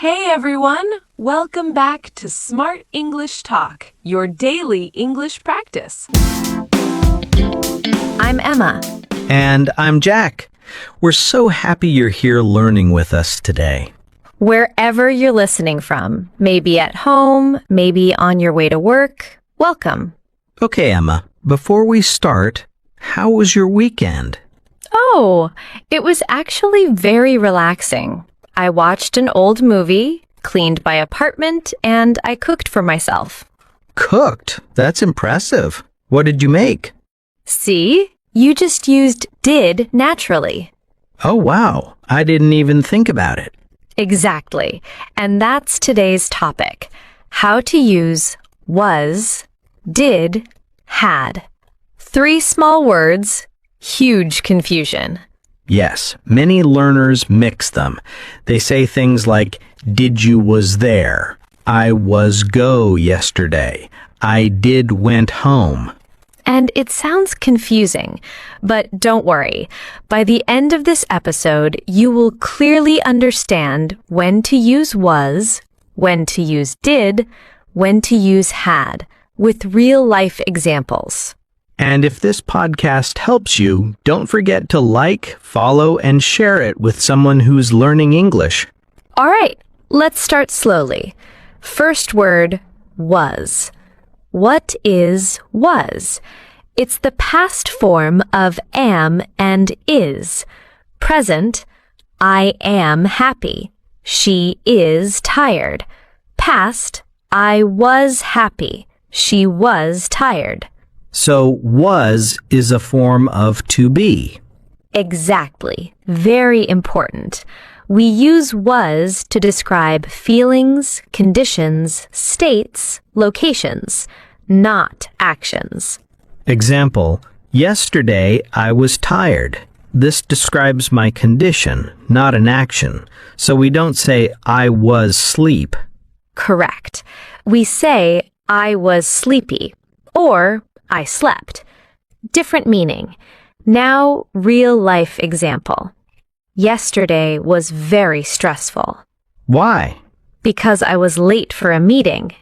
Hey everyone! Welcome back to Smart English Talk, your daily English practice. I'm Emma. And I'm Jack. We're so happy you're here learning with us today. Wherever you're listening from, maybe at home, maybe on your way to work, welcome. Okay, Emma, before we start, how was your weekend? Oh, it was actually very relaxing. I watched an old movie, cleaned my apartment, and I cooked for myself. Cooked? That's impressive. What did you make? See? You just used did naturally. Oh, wow. I didn't even think about it. Exactly. And that's today's topic. How to use was, did, had. 3 small words, huge confusion. Yes, many learners mix them. They say things like, did you was there, I was go yesterday, I did went home. And it sounds confusing, but don't worry. By the end of this episode, you will clearly understand when to use was, when to use did, when to use had, with real-life examples. And if this podcast helps you, don't forget to like, follow, and share it with someone who's learning English. All right, let's start slowly. First word, was. What is was? It's the past form of am and is. Present, I am happy. She is tired. Past, I was happy. She was tired. So was is a form of to be. Exactly. Very important. We use was to describe feelings, conditions, states, locations, not actions. Example, yesterday I was tired. This describes my condition, not an action. So we don't say I was sleep. Correct. We say I was sleepy or I slept. Different meaning. Now, real-life example. Yesterday was very stressful. Why? Because I was late for a meeting.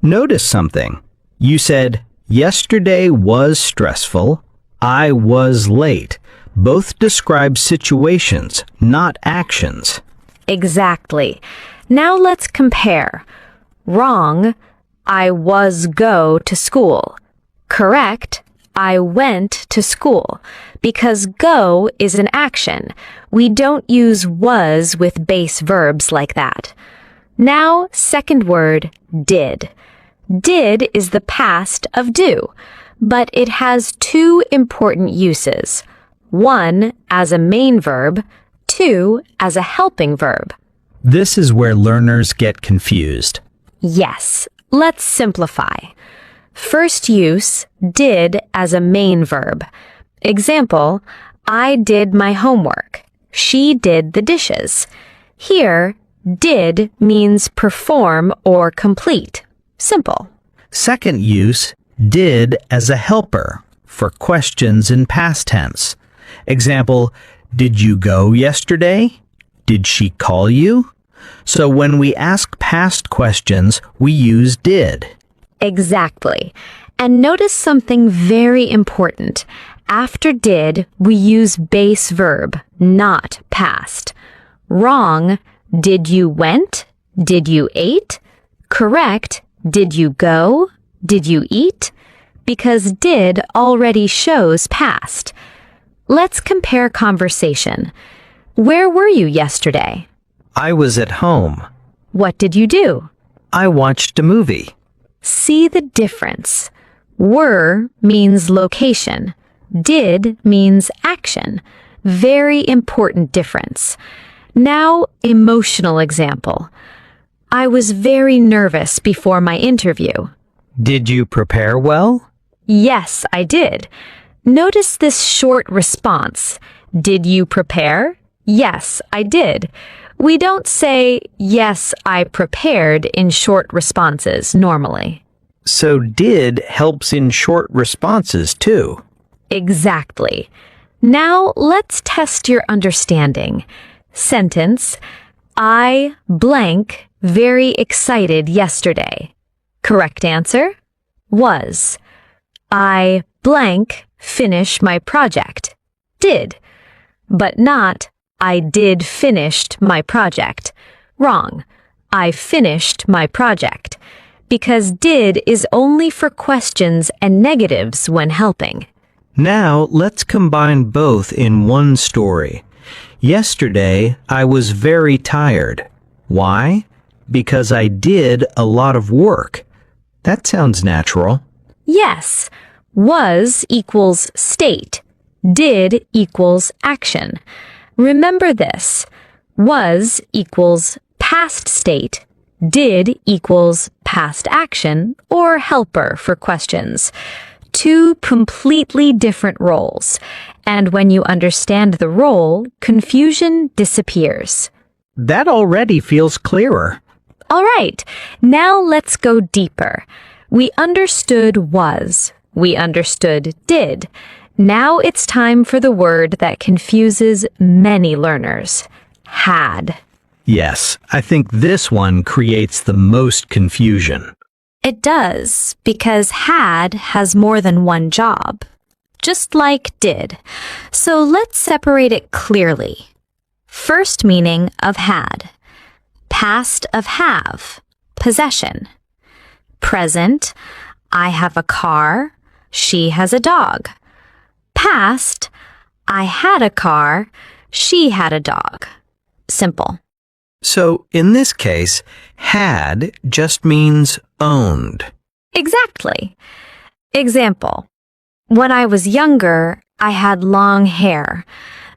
Notice something. You said, yesterday was stressful, I was late. Both describe situations, not actions. Exactly. Now let's compare. Wrong, I was go to school. Correct, I went to school. Because go is an action. We don't use was with base verbs like that. Now, second word, did. Did is the past of do, but it has 2 important uses. 1 as a main verb, 2 as a helping verb. This is where learners get confused. Yes, let's simplify. First use, did as a main verb. Example, I did my homework. She did the dishes. Here, did means perform or complete. Simple. Second use, did as a helper for questions in past tense. Example, did you go yesterday? Did she call you? So when we ask past questions, we use did. Exactly. And notice something very important. After did, we use base verb, not past. Wrong, did you went? Did you ate? Correct, did you go? Did you eat? Because did already shows past. Let's compare conversation. Where were you yesterday? I was at home. What did you do? I watched a movie. See the difference. Were means location. Did means action. Very important difference. Now, emotional example. I was very nervous before my interview. Did you prepare well? Yes, I did. Notice this short response. Did you prepare? Yes, I did. We don't say, yes, I prepared in short responses normally. So did helps in short responses too. Exactly. Now let's test your understanding. Sentence, I blank very excited yesterday. Correct answer was I blank finish my project. Did, but not I did finished my project. Wrong. I finished my project. Because did is only for questions and negatives when helping. Now let's combine both in one story. Yesterday, I was very tired. Why? Because I did a lot of work. That sounds natural. Yes. Was equals state. Did equals action. Remember this. Was equals past state. Did equals past action or helper for questions. Two completely different roles. And when you understand the role, confusion disappears. That already feels clearer. All right, now let's go deeper. We understood was. We understood did. Now it's time for the word that confuses many learners. Had. Yes, I think this one creates the most confusion. It does, because had has more than one job, just like did. So let's separate it clearly. First meaning of had. Past of have, possession. Present, I have a car, she has a dog. Past, I had a car, she had a dog. Simple. So in this case, had just means owned. Exactly. Example. When I was younger, I had long hair.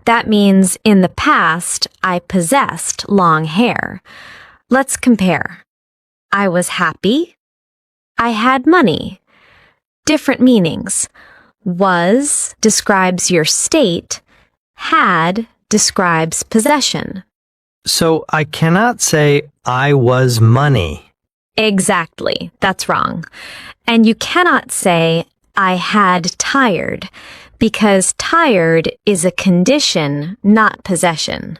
That means in the past, I possessed long hair. Let's compare. I was happy. I had money. Different meanings. Was describes your state. Had describes possession. So I cannot say I was money. Exactly. That's wrong. And you cannot say I had tired because tired is a condition, not possession.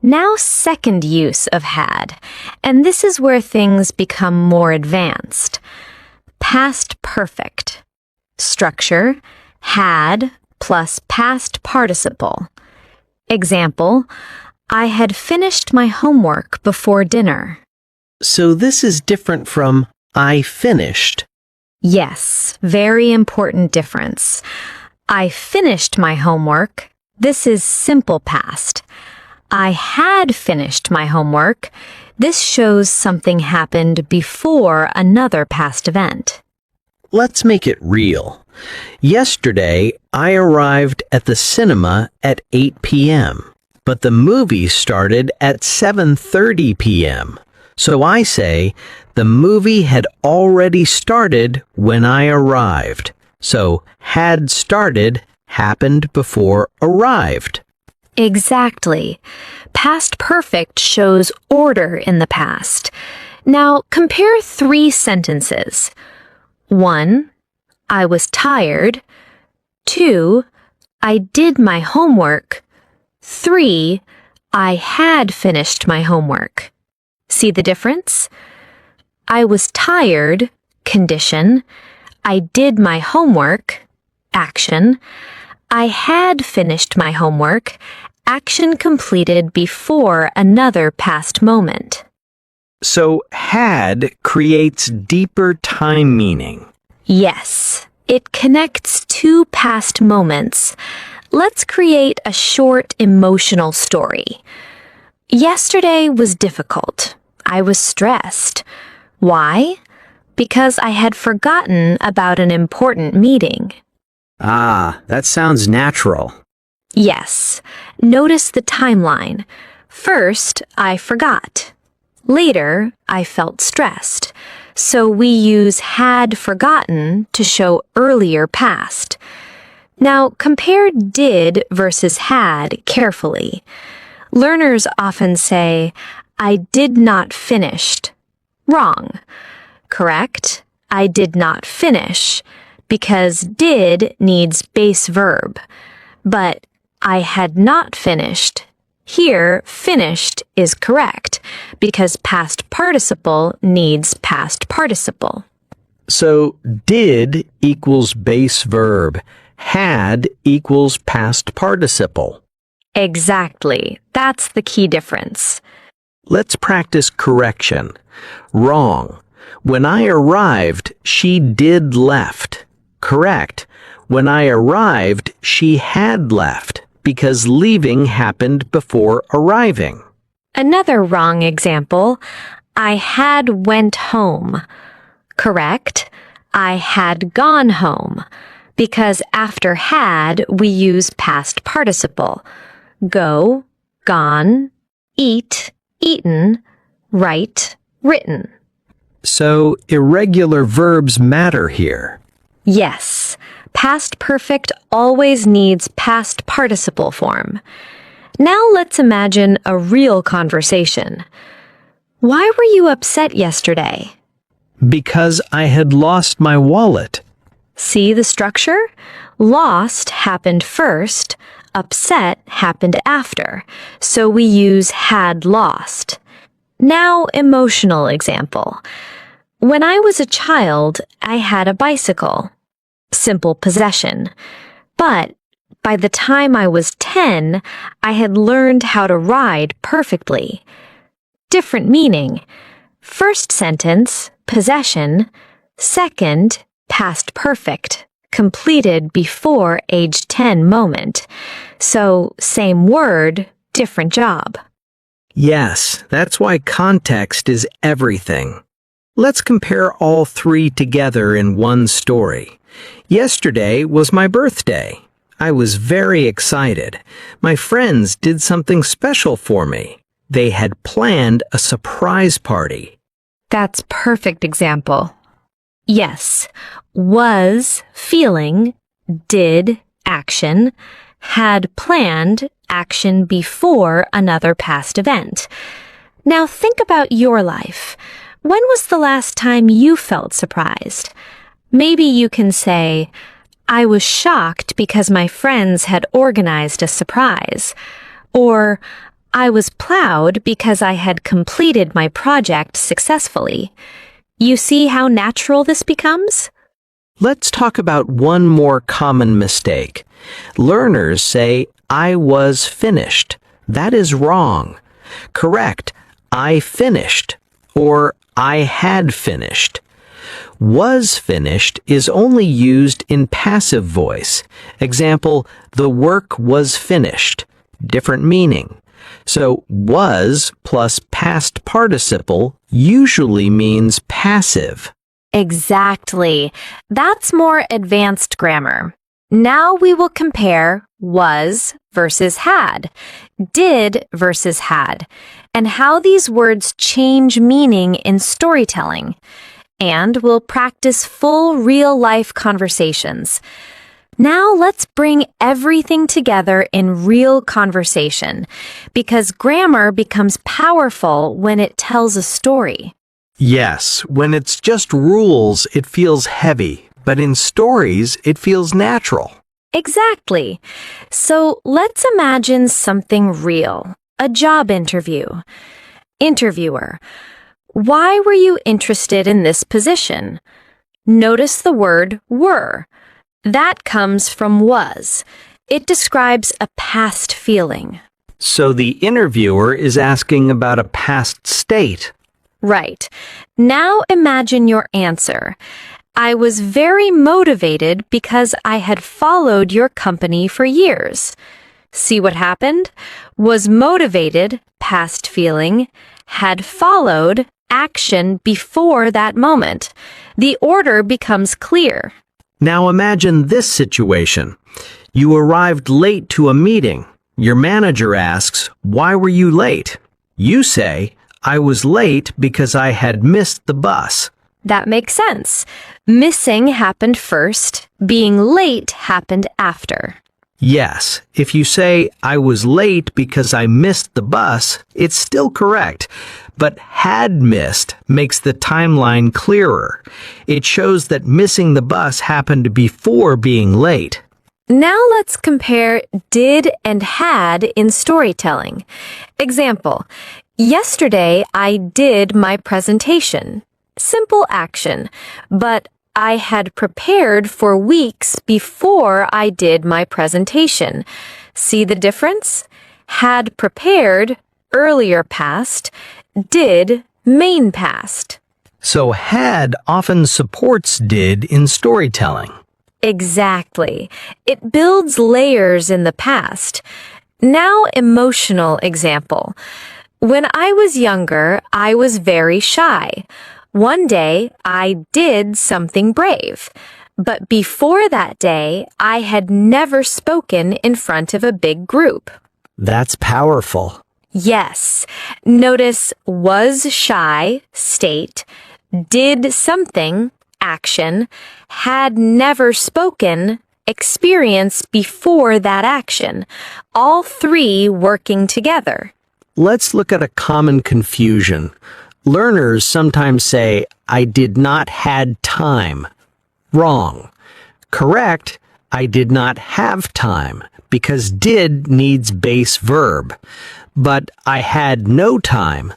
Now second use of had, and this is where things become more advanced. Past perfect. Structure, had plus past participle. Example, I had finished my homework before dinner. So this is different from I finished. Yes, very important difference. I finished my homework. This is simple past. I had finished my homework. This shows something happened before another past event. Let's make it real. Yesterday, I arrived at the cinema at 8 p.m., but the movie started at 7:30 p.m. So I say, the movie had already started when I arrived. So had started happened before arrived. Exactly. Past perfect shows order in the past. Now compare 3 sentences. 1. I was tired. 2. I did my homework. 3. I had finished my homework. See the difference? I was tired, condition. I did my homework, action. I had finished my homework, action completed before another past moment. So had creates deeper time meaning. Yes, it connects 2 past moments. Let's create a short emotional story. Yesterday was difficult. I was stressed. Why? Because I had forgotten about an important meeting. Ah, that sounds natural. Yes. Notice the timeline. First, I forgot. Later, I felt stressed. So we use had forgotten to show earlier past. Now, compare did versus had carefully. Learners often say, I did not finished. Wrong. Correct? I did not finish, because did needs base verb. But I had not finished Here, finished is correct because past participle needs past participle. So did equals base verb. Had equals past participle. Exactly. That's the key difference. Let's practice correction. Wrong. When I arrived, she did left. Correct. When I arrived, she had left because leaving happened before arriving. Another wrong example. I had went home. Correct. I had gone home because after had we use past participle. Go, gone, eat, eaten, write, written. So irregular verbs matter here. Yes, past perfect always needs past participle form. Now let's imagine a real conversation. Why were you upset yesterday? Because I had lost my wallet. See the structure? Lost happened first, upset happened after, so we use had lost. Now, emotional example. When I was a child, I had a bicycle. Simple possession. But by the time I was 10, I had learned how to ride perfectly. Different meaning. First sentence, possession. Second, past perfect, completed before age 10 moment. So, same word, different job. Yes, that's why context is everything. Let's compare all three together in one story. Yesterday was my birthday. I was very excited. My friends did something special for me. They had planned a surprise party. That's perfect example. Yes, was, feeling, did, action, had planned, action before another past event. Now think about your life. When was the last time you felt surprised? Maybe you can say, I was shocked because my friends had organized a surprise. Or, I was proud because I had completed my project successfully. You see how natural this becomes? Let's talk about one more common mistake. Learners say, I was finished. That is wrong. Correct, I finished, or I had finished. Was finished is only used in passive voice. Example, the work was finished. Different meaning. So was plus past participle usually means passive. Exactly. That's more advanced grammar. Now we will compare was versus had, did versus had, and how these words change meaning in storytelling. And we'll practice full real-life conversations. Now let's bring everything together in real conversation, because grammar becomes powerful when it tells a story. Yes, when it's just rules, it feels heavy, but in stories, it feels natural. Exactly. So let's imagine something real, a job interview. Interviewer: why were you interested in this position? Notice the word were. That comes from was. It describes a past feeling. So the interviewer is asking about a past state. Right. Now imagine your answer. I was very motivated because I had followed your company for years. See what happened? Was motivated, past feeling, had followed, action before that moment. The order becomes clear. Now imagine this situation. You arrived late to a meeting. Your manager asks, why were you late? You say, I was late because I had missed the bus. That makes sense. Missing happened first. Being late happened after. Yes, if you say, I was late because I missed the bus, it's still correct. But had missed makes the timeline clearer. It shows that missing the bus happened before being late. Now let's compare did and had in storytelling. Example, yesterday I did my presentation. Simple action, but I had prepared for weeks before I did my presentation. See the difference? Had prepared, earlier past, did, main past. So had often supports did in storytelling. Exactly. It builds layers in the past. Now, emotional example. When I was younger, I was very shy. One day, I did something brave. But before that day, I had never spoken in front of a big group. That's powerful. Yes. Notice was shy, state, did something, action, had never spoken, experience before that action. All three working together. Let's look at a common confusion. Learners sometimes say, I did not had time. Wrong. Correct, I did not have time, because did needs base verb. But I had no time.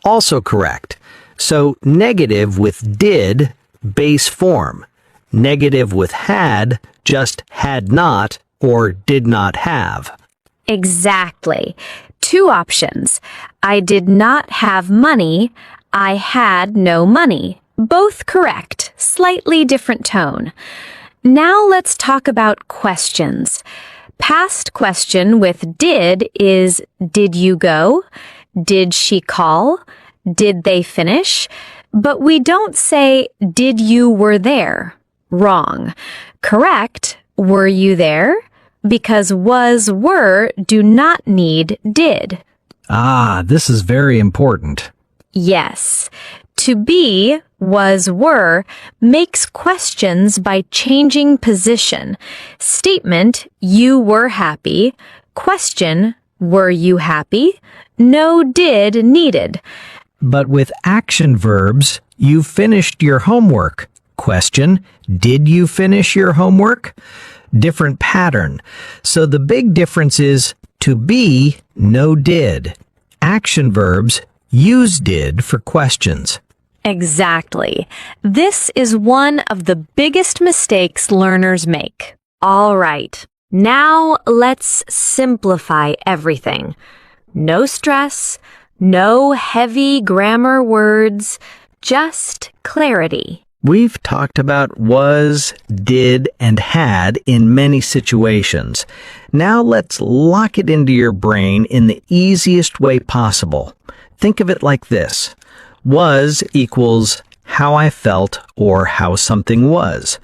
Also correct. So negative with did, base form. Negative with had, just had not or did not have. Exactly. Two options. I did not have money. I had no money. Both correct. Slightly different tone. Now let's talk about questions. Past question with did is did you go? Did she call? Did they finish? But we don't say did you were there. Wrong. Correct. Were you there? Because was, were do not need did. Ah, this is very important. Yes. To be, was, were makes questions by changing position. Statement, you were happy. Question, were you happy? No did needed. But with action verbs, you finished your homework. Question, did you finish your homework? Different pattern. So the big difference is to be, no did. Action verbs, use did for questions. Exactly. This is one of the biggest mistakes learners make. All right. Now let's simplify everything. No stress, no heavy grammar words, just clarity. We've talked about was, did, and had in many situations. Now let's lock it into your brain in the easiest way possible. Think of it like this. Was equals how I felt or how something was.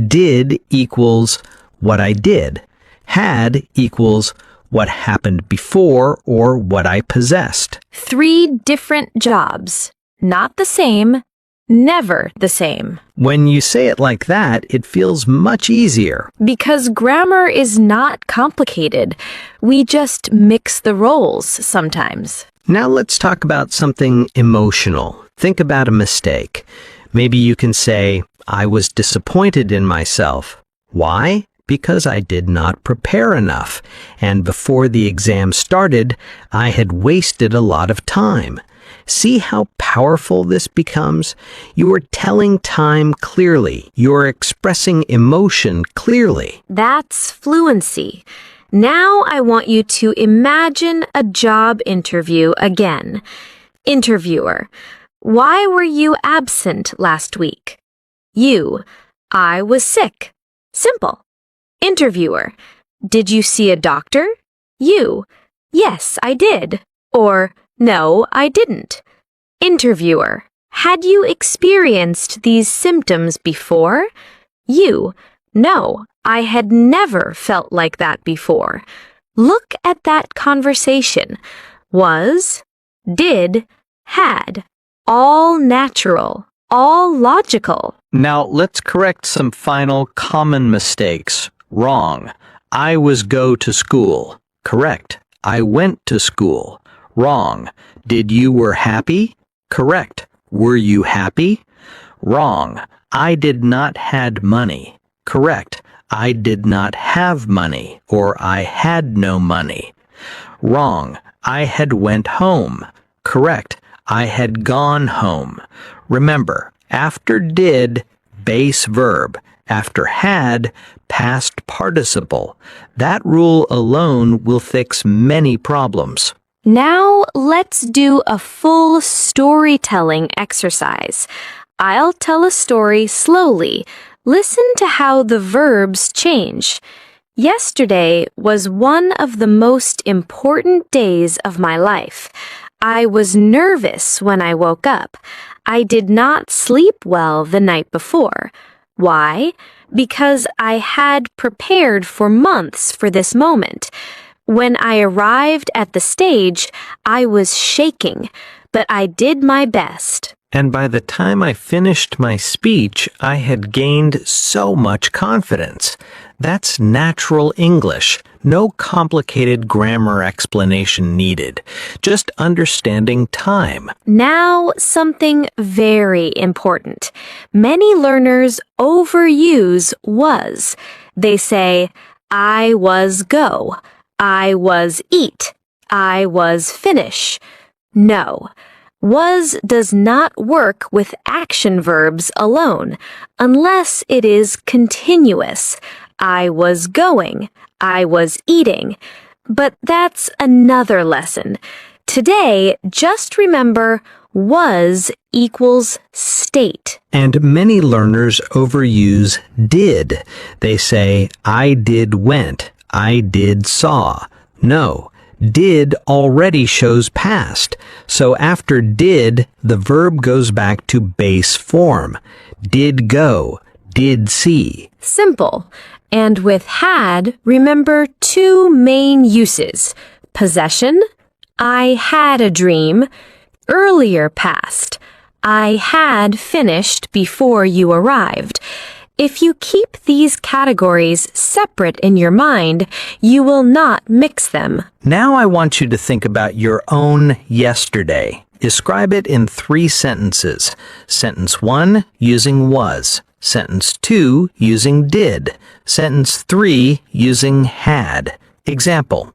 Did equals what I did. Had equals what happened before or what I possessed. 3 different jobs. Not the same. Never the same. When you say it like that, it feels much easier. Because grammar is not complicated. We just mix the roles sometimes. Now let's talk about something emotional. Think about a mistake. Maybe you can say, I was disappointed in myself. Why? Because I did not prepare enough, and before the exam started, I had wasted a lot of time. See how powerful this becomes? You are telling time clearly. You are expressing emotion clearly. That's fluency. Now I want you to imagine a job interview again. Interviewer: why were you absent last week? You: I was sick. Simple. Interviewer: did you see a doctor? You: yes, I did. Or no, I didn't. Interviewer: had you experienced these symptoms before? You: no, I had never felt like that before. Look at that conversation. Was, did, had. All natural, all logical. Now let's correct some final common mistakes. Wrong. I was go to school. Correct. I went to school. Wrong. Did you were happy? Correct. Were you happy? Wrong. I did not had money. Correct. I did not have money or I had no money. Wrong. I had went home. Correct. I had gone home. Remember, after did, base verb. After had, past participle. That rule alone will fix many problems. Now let's do a full storytelling exercise. I'll tell a story slowly. Listen to how the verbs change. Yesterday was one of the most important days of my life. I was nervous when I woke up. I did not sleep well the night before. Why? Because I had prepared for months for this moment. When I arrived at the stage, I was shaking, but I did my best. And by the time I finished my speech, I had gained so much confidence. That's natural English. No complicated grammar explanation needed. Just understanding time. Now, something very important. Many learners overuse was. They say, I was go, I was eat, I was finish. No. Was does not work with action verbs alone, unless it is continuous. I was going, I was eating. But that's another lesson. Today, just remember was equals state. And many learners overuse did. They say, I did went, I did saw. No. Did already shows past, so after did, the verb goes back to base form. Did go, did see. Simple. And with had, remember two main uses. Possession, I had a dream. Earlier past, I had finished before you arrived. If you keep these categories separate in your mind, you will not mix them. Now I want you to think about your own yesterday. Describe it in 3 sentences. Sentence 1, using was. Sentence 2, using did. Sentence 3, using had. Example,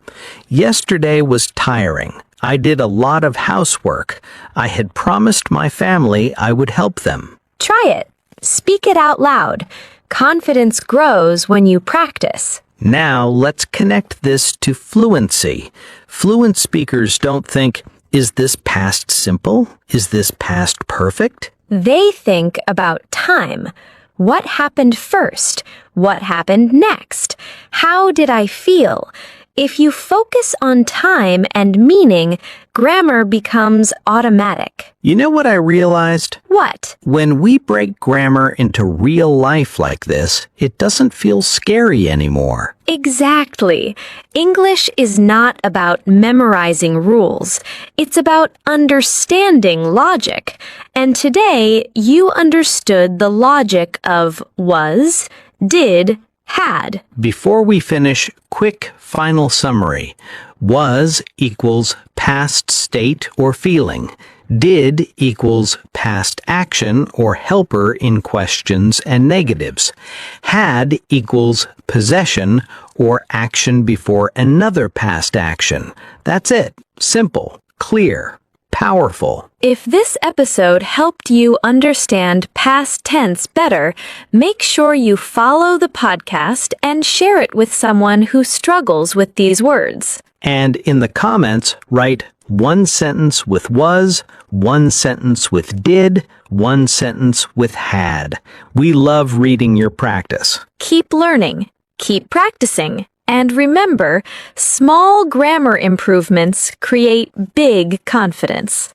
yesterday was tiring. I did a lot of housework. I had promised my family I would help them. Try it. Speak it out loud. Confidence grows when you practice. Now let's connect this to fluency. Fluent speakers don't think, is this past simple? Is this past perfect? They think about time. What happened first? What happened next? How did I feel? If you focus on time and meaning, grammar becomes automatic. You know what I realized? What? When we break grammar into real life like this, it doesn't feel scary anymore. Exactly. English is not about memorizing rules. It's about understanding logic. And today, you understood the logic of was, did, had. Before we finish, quick final summary. Was equals past state or feeling. Did equals past action or helper in questions and negatives. Had equals possession or action before another past action. That's it. Simple, clear, powerful. If this episode helped you understand past tense better, make sure you follow the podcast and share it with someone who struggles with these words. And in the comments, write 1 sentence with was, 1 sentence with did, 1 sentence with had. We love reading your practice. Keep learning, keep practicing, and remember, small grammar improvements create big confidence.